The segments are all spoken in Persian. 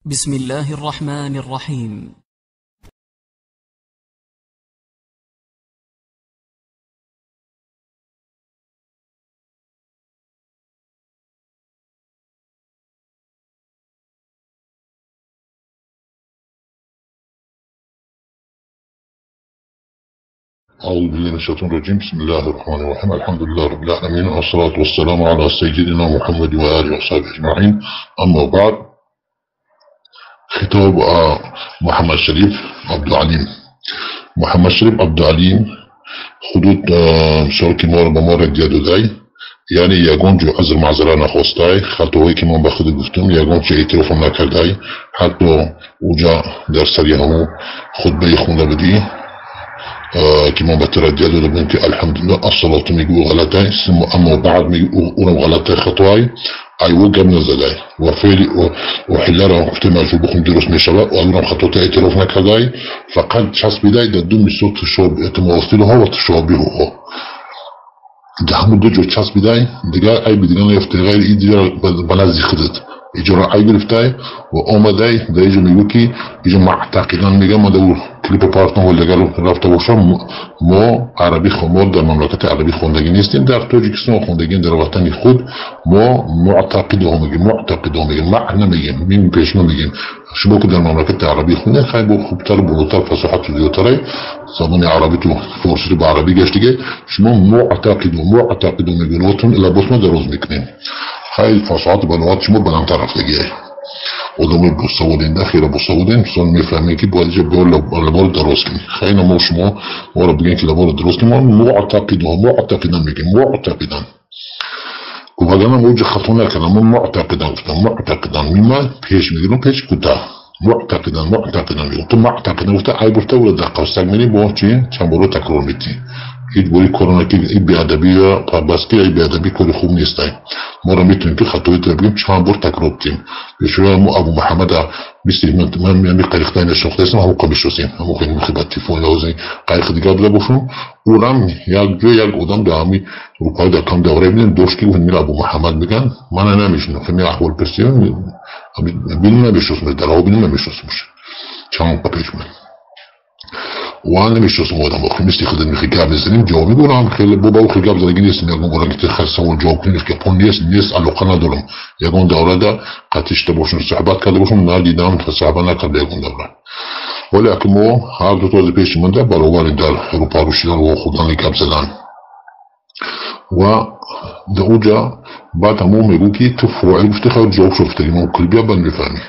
بسم الله الرحمن الرحيم. أعوذ بالله من الشيطان الرجيم. بسم الله الرحمن الرحيم. الحمد لله رب العالمين، والصلاة والسلام على سيدنا محمد وآله وصحبه أجمعين. أما بعد، خطاب محمد شريف عبد العليم. محمد شريف عبد العليم خدود شرکی ما رو به ما ردیدو دای، یعنی یگان جو از معذره نخواستای خطاهایی که من بخود گفتم یگان چه اعترافم نکردای، حتی اوجا در سری همو خطبه خونده بدی که ما بتردید داده بودیم که الحمدلله الصلاة میگو غلطه، اما بعد میگو اونم غلطه خطایی ایو گم نزدای و فعلی و حله را گفته موضوع بخون درست میشود و اونم خطاته اعتراف نکردای، فقط چسبیدای در دو میسو تماثیل ها و تشابه ها، ده همون دو جو چسبیدای دیگه ای بدیگه نیفته غیر ای دیگه بنزی خودت اجرا ای گرفتای و آمدای در ایجا میگو که ایجا معتقدان میگه ما در کلیپ پارتنر ولدگر رفته باشم ما عربی خمال در مملکت عربی خوندگی نیستیم، در تاجیکستان خوندگیم در وطن خود ما معتقد ها میگیم معنی میگیم میم پیشنو میگیم. شما که در مملکت عربی خونده خیلی با خوبتر بلوتر فصاحت و زیادتره زبان عربی تو فارسی رو به عربی گشتگه شما معتقد میگین وطن لباس ما دراز میکنیم خیلی فصاحت بنوات شما بلندتر رفتگیه آدم با سوالینده خیلی با سوالین سان میفهمه که باید جا لبار دراز کنی خیلی ما شما ما رو بگین که لبار دراز کنی ما معتقدان میگیم معتقدان وگرنه موجه خطا نکنم من معتقدان میمه پیش میگیرم پیش کده معتقدان میگم تو معتقدان گفته ای برفته ولی دقیقه سگمینی با چی چند بارو تکرار میتی هیچ باری کرونا که ای بیادبی پربسکی ای بیادبی کلی خوب نیستای ما را میتونیم که خطایی تا بگیم چند بار تکرار بتیم بشوی همو ابو محمد میستیم من همی قریختای نشنخته هستم همو قمیش رسیم همو خیلی مخیبت تیفون یازی قریخ دیگر بلا باشم اونم یک آدم در همی روپای در کم دوره بینیم دوشکی و هنمیل ابو محمد بگن من نمیشنم فهمی احوال پرسیم بینیم نمیشنم در ها بینیم نمیشنم چند پیش من وان نمیشناسم آدم آخری مثل خودت میخوای گپ بزنیم جواب میگم خیلی بابا خیلی گپ زدگی نیست میگم برای که خیلی سوال جواب کنید که پون نیست علاقه ندارم یگان دوره ده قطعش باشم صحبت کرده باشم ندیدم تا صحبت نکرده یگان دوره ولی اگه ما هر دو تازه پیش مونده برابر در اروپا روشیدن و خودان گپ زدن و در اونجا بعد همون میگو که تو فاعل گفته خیلی جواب شفته ما کل بیا بند بفهمی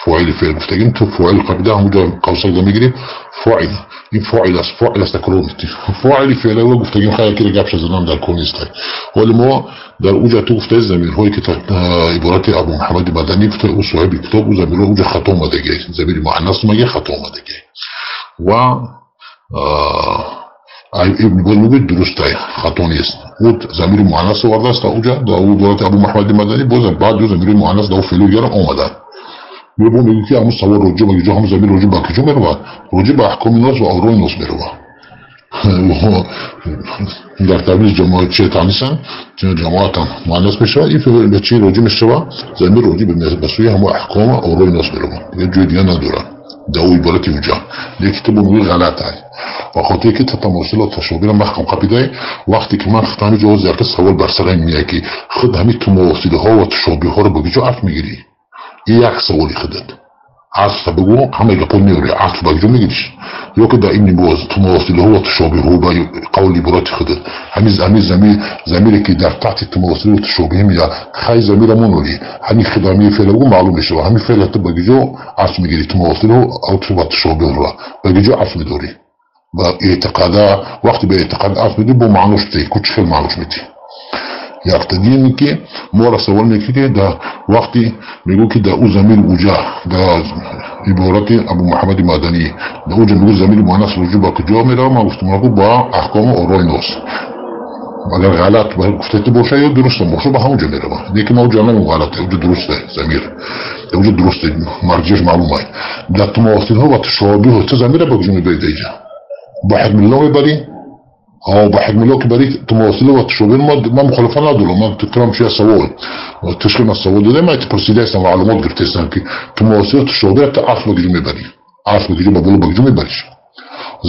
فاعل فعل گفتگیم تو فاعل قبله همونجا قوسک دا میگیریم فاعل این فاعل است تکرار میتی فاعل فعل و گفتگیم خیلی که گپ زدن در کل نیست ولی ما در اونجا تو گفته زمیرهایی که عبارت ابو محمد مدنی گفته او صاحب کتاب و زمیرها اونجا خطا اومدگی زمیر مؤنث میگه خطا اومدگی و میگه درسته خطا نیست اون زمیر مؤنث ورده است اونجا در عبارت ابو محمد مدنی باز بعد دو زمیر مؤنث دو فعل دیگر اومدن میگم میگه که همون سوال راجع به جا هم زمین راجع به کجا میره راجع به احکام ناس و آرای ناس میره در تبریز جماعت چه تانیسن جماعت هم معنیس میشه این فعل به چی راجع میشه زمین راجع به مسئولی همون احکام آرای ناس میره یه جای دیگه نداره دو عبارتی اونجا لیکن تو میگی غلطه و خاطر که تماثل و تشابه محکم قبیده وقتی که من ختم جواز یک سوال بر سر میگه که خود همین تماثل ها و تشابه ها رو به کجا عرف میگیری یک سوالی خودت عطف بگو همه گپون میوری عطف بگو میگیش یا که در این باز تماثل ها و تشابه ها با قولی برات خودت همین زمیری که در تحت تماثل و تشابه میاد خیلی زمیر منوری همین خدامی فعل بگو معلوم میشه و همین فعل تو بگو عطف میگیری تماثل ها و تشابه ها بگو عطف میداری و اعتقاده وقتی به اعتقاد عطف میدی با معنوش تی کچ خیلی معنوش میدی یافتگی که ما را سوال میکنه که در وقتی میگو که در او زمیر اوجا در عبارت ابو محمد مدنی در اوجا میگو زمیر مؤنث رجوع با کجا میره ما گفتم با احکام آرای ناس اگر غلط گفته باشه یا درسته باشه به همونجا میره دیگه ما اوجا نمیم غلطه اوجا درسته زمیر اوجا درسته مرجعش معلومه در تماثل ها و تشابه ها تو زمیر با کجا میبرید ایجا با حکم الله میبری او بحجم لو كبريت تماثيل وتشوبين ما مخالفه ندولو ما بتكرم شيء سوول وتشكيل السوول ده ما تبرسيداس معلومات قرتيسان كي تماثيل تشوبين تعرف بجمع بري عارف بجمع بقول بجمع بريش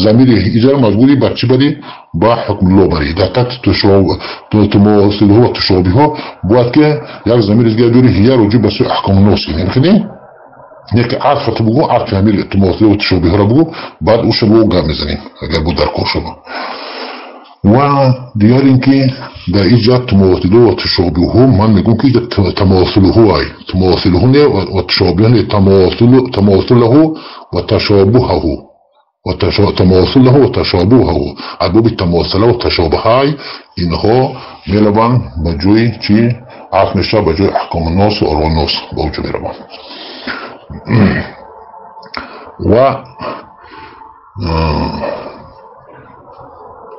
زميلي إجازة مجبوري بچه بري با حكم لو بري ده تات تماثيل هو تشوبه بعد که یک زميلي جاي دوري هي رجوع بس احكام النص يعني خدي نيك عارفه تبغوا عارف يعمل التماثيل وتشوبه ربو بعد وش بو قامزني اگر بو در کوشبه وديارين كي دا إيجاد تماثله وتشابهه من نقول كي تماثله هاي تماثله وتشابهه تماثله وتشابهه تماثله وتشابهه عبوب التماثل والتشابه هاي إنه ملبان بجوي كي عارف نشا بجوي أحكام الناس وأرواح الناس بوجه ملبان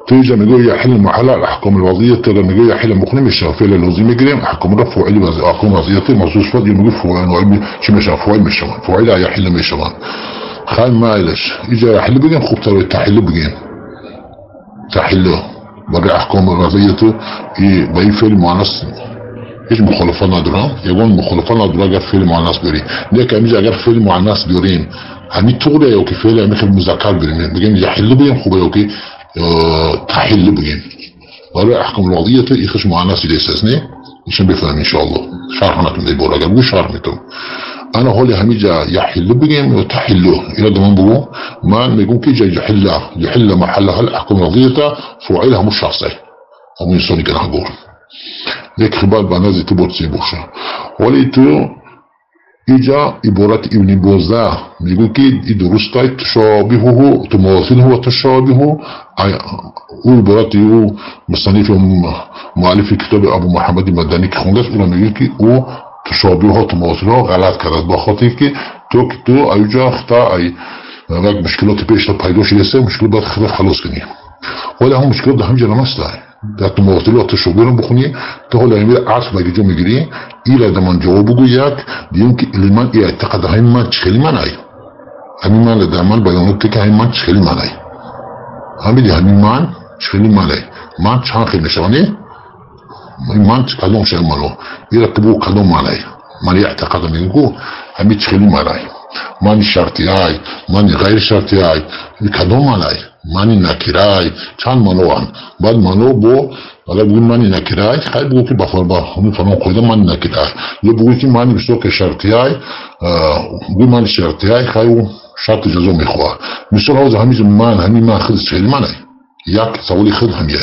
تيجي نقول يحل محل الأحكام الوضعية ترى نقول يحل مقنم الشافعي اللازم يجري أحكام رفع علي أحكام وضعية مخصوص فاضي نقول فوعل وعلمي شو مش فوعل مش شمان فوعل يحل مش شمان خال ما إلش إجا يحل بجين خوب ترى تحل بجين تحله برا أحكام الوضعية بيفعل مع ناس إيش مخالفنا درا يقول مخالفنا درا جر فعل مع ناس بري ده كم إجا جر فعل مع ناس برين هني تقول يا كيف فعل مثل مذكر برين بجين يحل بجين خوب يا كي تحل بجين ولا أحكام الوضعية يخش مع ناس اللي استثناء عشان بيفهم إن شاء الله شرحنا كم ديبورا قبل شرحناهم أنا هو اللي هميجا يحل بجين وتحله إلى دمان بقول ما يقول كي جا يحل محلها الأحكام الوضعية فعلها مش شخصي أو من صوني كان هقول لك خبال بنازي تبوت سيبوشا وليتو إجا عبارة ابن بوزا يقول كي درستاي تشابهه تماثله وتشابهه عبارة يو مصنف مؤلف كتاب أبو محمد المدني كخونجس أولا يقول كي او تشابهه تماثله غلط كرد بخاطر كي تو أيجا خطا أي مشكلات بيش پیداش يسه مشكلات باید خلاص کنی ولی هم مشکلات ده همینجا نمسته در تماثله تشابه رو بخونی تا حالا همین عصر بگی جو میگیری ایره دمان جواب بگو یک دیم که المان اعتقاد همین من چخیلی من ای همین من لدمان بیانات که همین من چخیلی من ای همین من چخیلی من ای من چند خیلی نشانه من کدوم شای منو ایره تبو کدوم من ای من اعتقاد میگو همین چخیلی من ای مانی شرطی های مانی غیر شرطی های کدوم منای مانی نکرای چند منوان بعد منو بو اگر بگوی مانی نکرای خیلی بگو که بفر با همون فرمان قیده مانی نکرای یا بگوی که مانی بسو که شرطی های بگوی مانی شرطی های خیلی شرط جزو میخواه مثل روز همین من خیلی خیلی منای یک سوالی خود همیه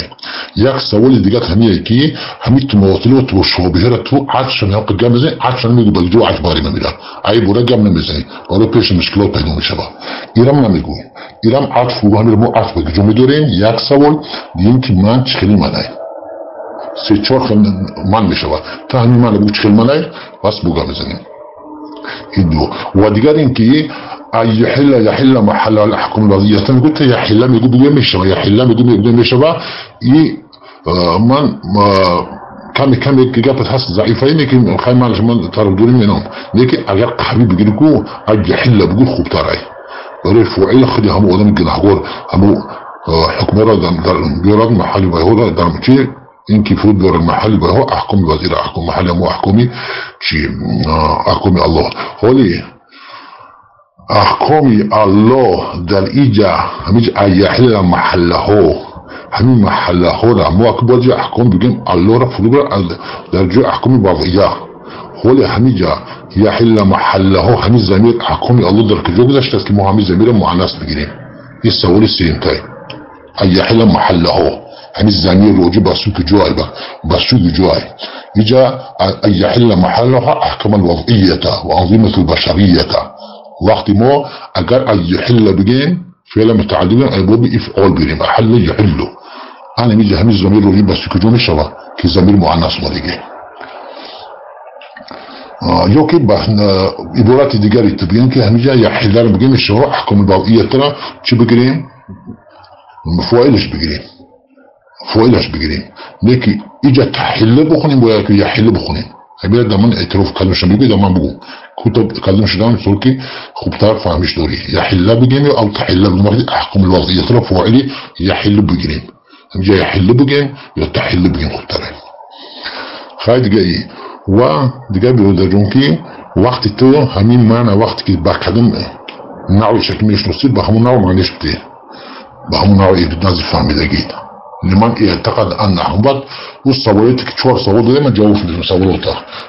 یک سوالی دیگر همیه که همین تماثله تو شابهه را تو عطشان یا قد گم بزنی عطشان میگو بگجو عجباری نمیدن ای بوره گم نمیزنی برای پیش مشکلات پیدا میشه ایرام نمیگو ایرام عطف بگو همین رو عطف بگجو میداریم یک سوال دیم که من چخیلی منای سه چهار خیلی من میشه تا همین من بگو چخیلی منای بس بگو بزنیم این دو و دیگر این که يحل محل الأحكام الوضعية قلت يحل يقول بيقول مشوا يحل يقول مشوا من كم جابت حس ضعيفين لكن خايم على جمال ترى دوري منهم لكن أجر حبيب يقولوا يحل بيقول خوب تراي وريف وعيل خدي هم قدام كده حقور هم حكم رد محلي بهو درمتي إنك فود دور المحل بهو أحكم الوزير أحكم محلي مو أحكمي شيء أحكمي الله هولي أحكامي الله در إيجا هميج يحل محله همين محله را مو أكبر جا أحكام بيجين الله را فلوبر در جو أحكامي بعضية هولي هميجا يحل محله همين زمير أحكامي الله در كجو گذاشت است که ما همين زمير معناس بگیریم این سوالی سینتای يحل محله همين زمير روجي بسوك جوائي بسوك جوائي إيجا يحل محلها أحكام الوضعية وأنظمة البشرية وقتی ما اگر از یحل بگیم فعل متعدی ایباب افعال بریم احل یحلو انا میگه همین ضمیر رو بس که جو میشه که ضمیر مؤنث ما دیگه یا که به عبارت دیگری تبیین که همیشه یحل رو بگیم میشه احکام الوضعیه ترا چی بگیریم فاعلش بگیریم لیکن ایجا تحل بخونیم باید که یحل بخونیم همین دامن اعتراف کلمش میگه دامن بگو كتب كلمش دامن سوركي خوبتر فهمش دوري يحل بجيم او تحل بمرض احكم الوضعيه طرف فاعلي يحل بجيم یا حل بگیم یا تحل بگیم خوبتره. خیلی دیگه ای و دیگه برادر جون که وقتی تو همین معنی وقتی که با کدوم نوع شکل میشناسید به همون نوع معنیش بده، به همون نوع نازی فهمیدگید. لمن اعتقد ان احمد و سوالاتی که 4 سوال داده من جواب میدم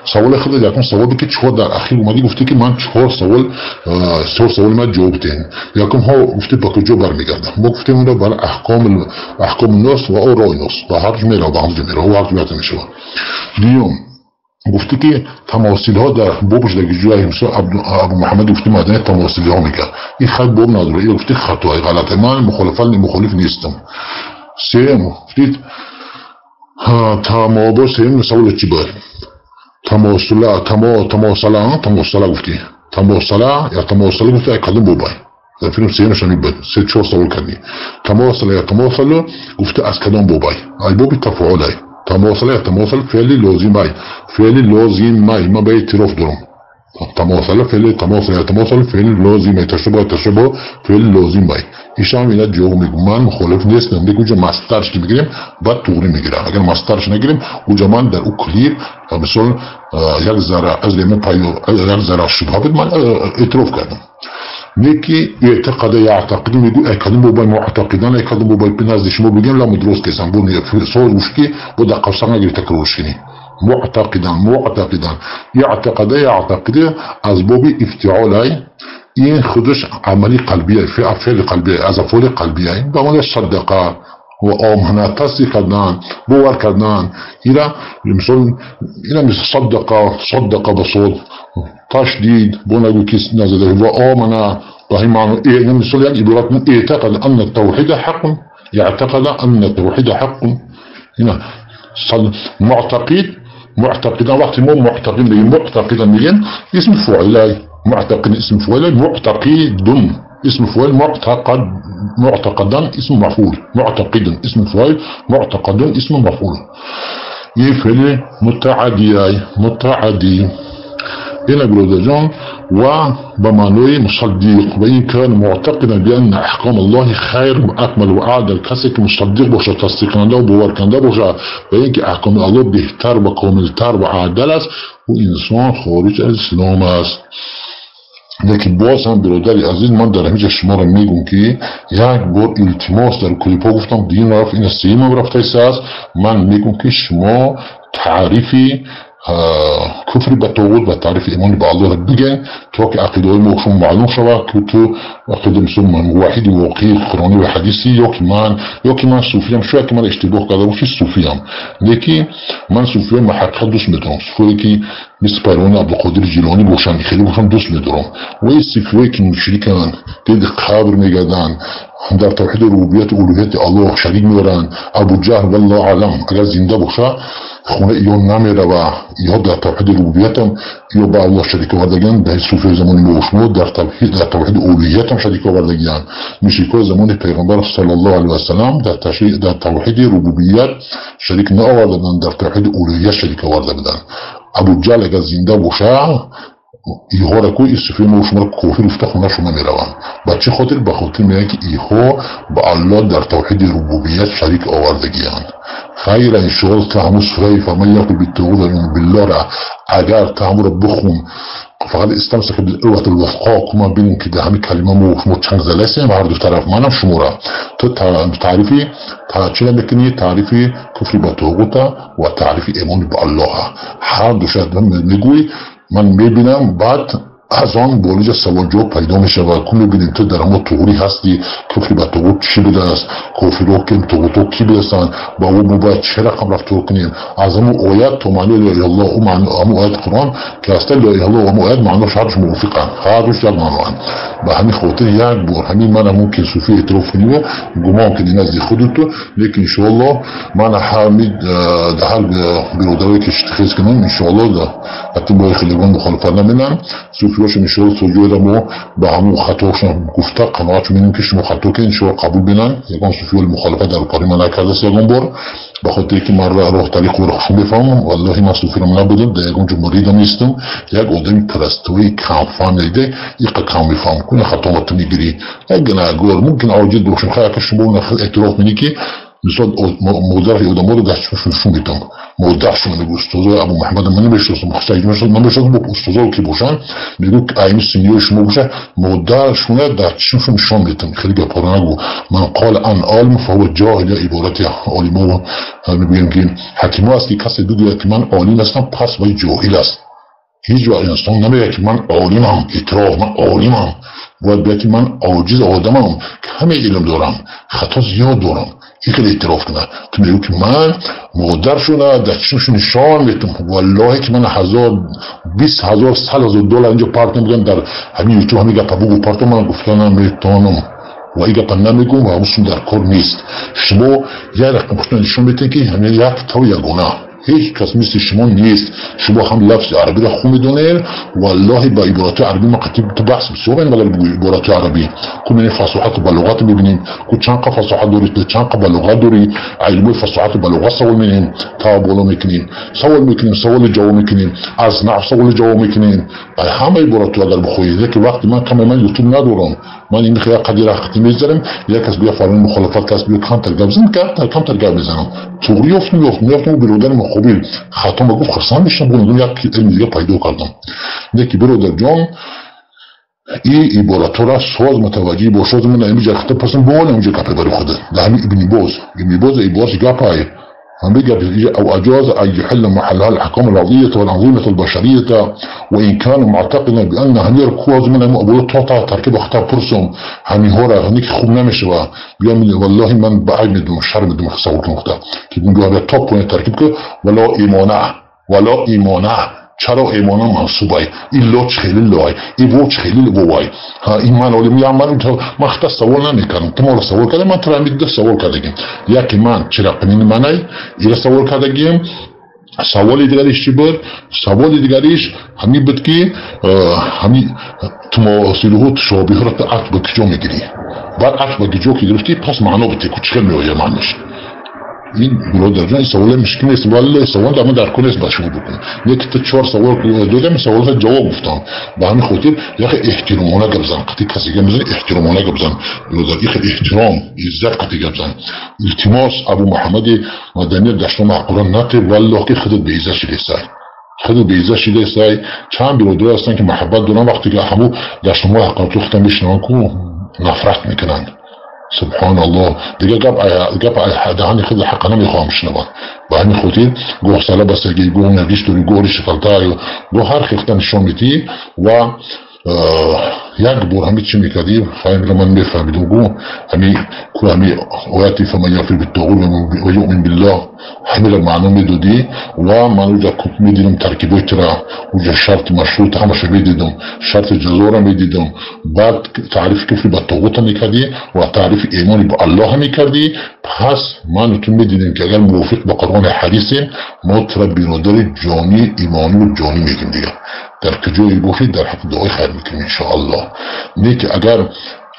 سوال خود لیکن سوالی که 4 در اخیر اومدی گفتی که من 4 سوال من جواب دادم لیکن ها گفتی با کجا برمیگردم ما گفتیم اون رو برای احکام ناس و آرای ناس با هر جمعه را با هم جمعه را و هر جمعه میشه. دیوم گفتی که تماثیل ها در بابش در جای مثلا ابو محمد گفتی مدنی تماثیل ها میگه این خط باب نداره این گفتی خطای غلطه من مخالف نیستم. سیم گفتید تمابا سیم سوال چی باید تماثله گفتی تماثله یا تماثله گفتی ای کدوم بابای در فیلم سیم شمی باید 3-4 سوال کردی تماثله یا تماثله گفتی از کدوم بابای ای بابی تفاعل ای تماثله یا تماثل فعلی لازم ای ما باید اعتراف دارم تماثل فعل تماثل فعل لازم ای تشبه فعل لازم ای ایشان اینا جواب میگم من مخالف نیستم میگم که ماسترش که میگیریم بعد توری میگیرم اگر ماسترش نگیریم اونجا من در اون کلیپ مثلا یک ذره از لیمه پایو یک ذره شبهه بود من اعتراف کردم نیکی اعتقاد یعتقد میگو اکادم بابای معتقدان اکادم بابای بنزد شما بگیم لام درست کسان بو سوال وشکی بو دقیق سر نگیری تکرارش کنی معتقدان یعتقد از بابی افتعالای این خودش عملی قلبیه فعل قلبیه از افعال قلبیه به معنی صدقه و آمنه تصدیق کردن باور کردن اینا مثلا صدقه بصوت تشدید بونگو کس نزده و آمنه به این معنی این مثلا یک عبارت من اعتقد ان التوحید حق يعتقد ان التوحید حق هنا معتقدا وقتی ما معتقدا میگن اسم فاعل معتقد اسم فاعل معتقد اسم فاعل معتقدا اسم مفعول معتقدا اسم فاعل معتقدا اسم مفعول این فعل متعدی هنا برادر جان و بمعنوی مصدق و این کان معتقدا بأن احکام الله خیر و اکمل و اعدل کسی که مصدق باشه تصدیق کننده و باور کننده باشه و اینکه احکام الله بهتر و کاملتر و اعدل است و انسان خارج از اسلام است. لیکن باز هم برادری عزیز من در همینجا شما را میگم که یک بار التماس در کلیپا گفتم دین رفت این سیما رفته است من میگم که شما تعریفی کفر به طاغوت و تعریف ایمان به الله بگن تا که عقیده های ما شما معلوم شود که تو عقیده مثل موحد واقعی قرآنی و حدیثی یا که من صوفیم شاید که من اشتباه کرده باشی صوفیم لیکن من صوفیم محقق دوست میدارم صوفی که مثل پیروان عبدالقادر جیلانی باشن خیلی باشن دوست میدارم و این صوفی که مشرکن دید قبر میگردن در توحید ربوبیت و الوهیت الله شریک میبرن ابو جهل والله علم اگر زنده باشه خونه ایان نمیره و یا در توحید ربوبیت هم یا با الله شریک آوردگان در صوفی زمان موشمو در توحید الوهیت هم شریک آوردگان مشرکای زمان پیغمبر صلی الله علیه و سلم در توحید ربوبیت شریک نآوردن در توحید الوهیت شریک آورده بودن. ابو جهل اگر زنده باشه ایها را که این صوفی ما شما را کافر افته خونه شما میروند بچه خاطر به خاطر میگن که ایها با الله در توحید ربوبیت شریک آوردگیان. خیر انشاءالله تا همون سوره فرمایی یقل بالتوحید بالله را اگر تا همون را بخون فقط استمسک بالعروة الوثقا که ببینیم که در همین کلمه ما شما چند زلسیم هر دو طرف منم شما را تو تعریفی چی نمیکنی تعریفی کفر به طاغوت و تعریفی ایمان به الله هر دو شاید میگوی من میبینم بعد از آن بولج سوال جواب پیدا میشه و کل میبینیم تو در همه طوری هستی کفر به طاغوت چی بوده است کافرها که طاغوت کی بودستن با او باید چه رقم رفتار کنیم از همون آیت تو معنی لا اله الا الله و همون آیت قرآن که اصلا لا اله الا الله و همون آیت معناش هرش موافقن هرش یک معنان به همین خاطر یک بار همین من ممکن صوفی اعتراف کنیم و گمان کنی نزد خودتو لیکن انشاءالله من حمید در هر برادرایی که اشتخاص کنم انشاءالله حتی با خیلیگان مخالفت نمینم صوفیاشون انشاءالله توجیه را ما به همون خطاشون گفته قناعت می‌کنیم که شما خطا که انشاءالله قبول بینن یکان صوفی مخالفت در کاری من نکرده است یکان بار به خاطر که من راه طریق و راهشون بفهمم والله من صوفی رو نبودم در یکان جمهوری نیستم یک آدمی پرستوی کم فهمیده یک کم میفهم کنه خطامت میگیری یک گناهگار ممکن عاجز باشم خیلی که شما اعتراف می‌کنی که مثال مادر یادم رو دستشون نشون میدم، مادرشون میگه استاد ابو محمد من نمیشناسم، من میشناسم با استادا که باشن میگه عین سینیور شما باشه مادرشون دستشون نشون میدم. خیلی گپا نگو. من قال ان عالم فهو جاهل، عبارت عالما میگن که حکیما است که کسی بگه که من عالم هستم پس وای جاهل است. هیچ وقت انسان نمیگه که من عالمم، اعتراف من عالمم، باید بگه که من عاجز آدمم که همه علم دارم، خطا زیاد دارم. این که اعتراف کنه تو میگه که من مادرشون دستشون نشان میدم، والله که من 20,000 $100,000 اینجا پارت نمیگم در همین یوتیوب همین گپا بگو پارت من گفتن میتونم و این گپا نمیگم و همون در کار نیست. شما یه رقم پشتون نشون میدین که همین یک تا یگانه هیچ کس مثل شما نیست. شما هم لفظ عربی را خوب میدونین، والله با عبارات عربی ما قطعی تو بحث بسیار این بلد بگوی عبارات عربی که من فصاحت و بلاغت میبینیم که چند قا فصاحت داری چند قا بلاغت داری، علم فصاحت و بلاغت سوال میکنیم تا بالا میکنیم، سوال جواب میکنیم، از نحو سوال جواب میکنیم. همه عبارات اگر بخویید که وقتی من یوتیوب ندارم، من این خیلی قدیر حقیقتی میذارم، یک کس بیا فرمان مخالفت کس بیا کم ترگم بزنم که کم ترگم بزنم توری میافتم برادر مخابل خطا بگفت خرسان میشم بودم یک علم دیگه پیدا کردم. یکی برادر جان این عبارت را سواز متوجه باشد من اینجا خطا پسند بول اینجا گپه برای خوده ده همین ابن باز عبارت گپه هم بيجي أو أجاز أن يحل محلها الأحكام الوضعية والأنظمة البشرية وإن كان معتقدا بأن هني ركوز من المقبولات تعطى تركيب اختار برسوم هني هورا هنيك خوب نمشوا بيعمل والله من بعد من الشر من مخسوق نقطة كي بنقول هذا توب من تركيبك ولا إيمانه چرا ایمانم منصوبای این لوچ خیلی لای این وچ خیلی لوای ها این من ولی میام من خطا سوال نمیکنم تو ما سوال کردم من تو میگم سوال کردم یکی من چرا قنین منای این سوال کردم سوال دیگریش چی بود؟ سوال دیگریش همین بود که همین تماثیله تشابه را عطف به کجا میگیری بعد عطف به کجا که گرفتی پس معنا بده که چقدر میآید معنیش این برادر جان این سوال مشکل نیست ولی سوال در من در کل نیست با شما بکنم یک تا 4 سوال دادم سوالها جواب گفتم به همین خاطر یک احترامانه گپ بزن وقتی کسی گپ میزنه احترامانه گپ بزن برادر یک احترام عزت قطعی گپ بزن التماس ابو محمد مدنی دشتم قرآن نته والله که خودت به عزت شده سای خودت به عزت شده سای چند برادر هستن که محبت دارن وقتی که همو دشتم حقیقت وقتا میشنن کو نفرت میکنن سبحان الله دیگه گپ دهانی خود حقا نمیخوام شنوم با همین خاطر گوه سالا بسگی گوه نرگیش دوری گوه شکلتای گوه هر خیختن نشون میدی و یک بار همی چی میکردیم خواهیم رو من میفهمیدم گو همی آیاتی فمن یافر بالطاغوت و یؤمن بالله همی رو معنا میدادی و من اونجا میدیدم ترکیبای ترا اونجا شرط مشروط همش میدیدم شرط جزا رو میدیدم بعد تعریف کفر با طاغوت میکردی و تعریف ایمانی با الله میکردی پس من تو میدیدم که اگر موافق با قرآن حدیثیم ما ترا برادر جانی ایمانی و جانی میگیم دیگه در کجایی باشید در حق دعای خیر میکنیم انشاءالله نه که اگر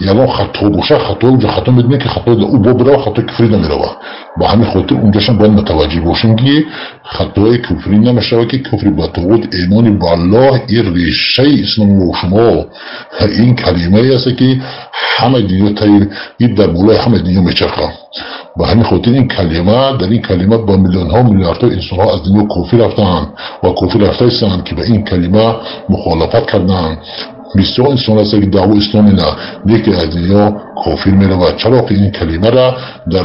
یعنی خطا باشه خطا اونجا خطا میدونه که خطا او بابرا خطا کفری نمیروه با همین خاطر اونجاشم باید متوجه باشیم که خطای کفری نمیشه که کفری با طاغوت ایمانی با الله این ریشه اسلام و شما این کلمه است که همه دنیا این در بالای همه دنیا میچرخه با همین خاطر این کلمه در این کلمه با میلیون ها میلیاردها انسان ها از دنیا کفر رفتن و کفر رفتن که به این کلمه مخالفت کردن بسیار انسان هست که دعوی اسلامی نه یکی از دنیا کافر میره و چرا که این کلمه را در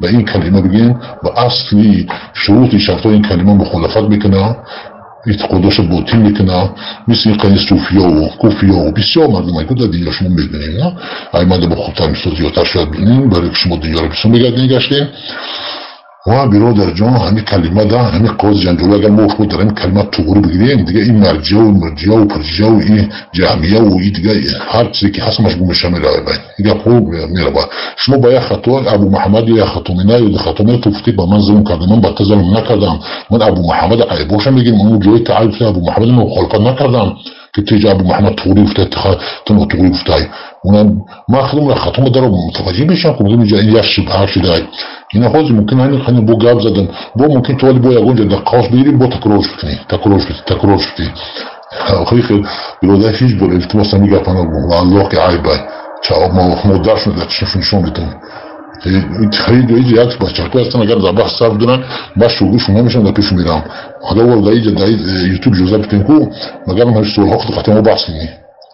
به این کلمه بگیم و اصلی شروط شرطای این کلمه مخالفت میکنه اعتقاداش باطل میکنه مثل این قنی صوفیا و کوفیا و بسیار مردم هایی که در دنیا شما میبینیم نه ایمانده با خودتر مثل زیادتر شاید بینیم برای که شما دنیا رو بسیار میگردین گشتیم و برادر جان همین کلمه ده همین قاضی جنجالی اگر ما خود در این کلمه طغور بگیریم دیگه این مرجع و پرجع و این جهمیه و این دیگه هر چیزی که هست مشغول میشه میره دیگه خوب میره شما با یک خطا ابو محمد یا خطومینه یا خطومینه توفتی با من ظلم کردم من بدتر ظلم نکردم من ابو محمد عیباشم میگیم اون جای تعریف ابو محمد مخالفت نکردم که تیجا ابو محمد طغوری افته تنو طغوری افته اونم ما خودم خطوم دارم متوجه بشم که میگم اینجا این شبهه شده این خودی ممکن همین خانه بو گاب زدن بو ممکن تو ولی بو یگونجا در قاس بگیری بو تکرارش بکنی خیلی برادر هیچ بر التماس نمیگه پناه بو و الله که عیبه چه ما درش نداشت نشون میتون خیلی یک بچه‌ها هستن اگر در بحث صرف دارن باش شغلشون نمیشن در پیش میرم حالا والله در یوتیوب جوزا بتنکو مگر هم سوال ها خود ما بحث کنی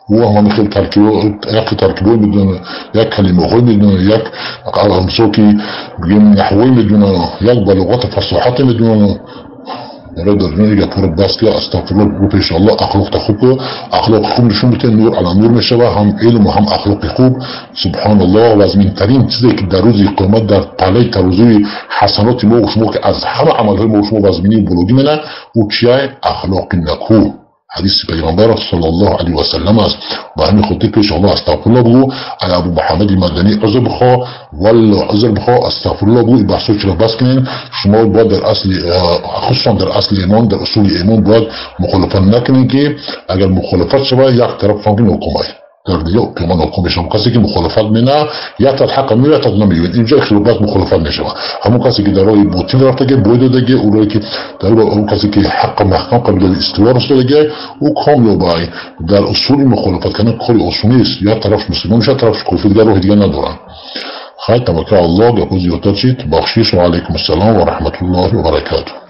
هو هم خیلی ترکیبی بدون یک کلمه های بدون یک مسوکی بگیم نحوی بدون یک بلاغات فصاحت بدون برای در دنیا پور بس که استغفرالله بگو پیش الله اخلاق خوب کو اخلاق خوب نشون بده نور علی نور میشه و هم علم و هم اخلاق خوب سبحان الله و از مهمترین چیزی که در روز قیامت در پله ترازوی حسنات ما و شما که از همه عملهای ما و شما وزمینی و بلوگی منه او چیه اخلاق نکو حدیث پیغمبر صلی الله علیه و سلم است و همین خودی پیش الله استغفرالله بگو علی ابو محمد مدنی عذر بخوا والله عذر بخوا استغفرالله بگو بحثو چرا بس کنین شما باید در اصل خصوصا در اصل ایمان در اصول ایمان باید مخالفت نکنین که اگر مخالفت شود یک طرف فهمین حکومت در دیگه که من حکم بشم کسی که مخالفت منه یا تا حق میره تا نمیگه اینجا اختلاف مخالفت نشه همون کسی که در راه باطل رفته که بوده دیگه اون که در اون کسی که حق محکم قبل استوار است دیگه او کامل در اصول مخالفت کنه کاری اصولی است یا طرف مسلمان شه طرف کافر در راه دیگه ندارن خیلی توکل الله گپو زیاد شد بخشش و علیکم السلام و رحمت الله و برکاته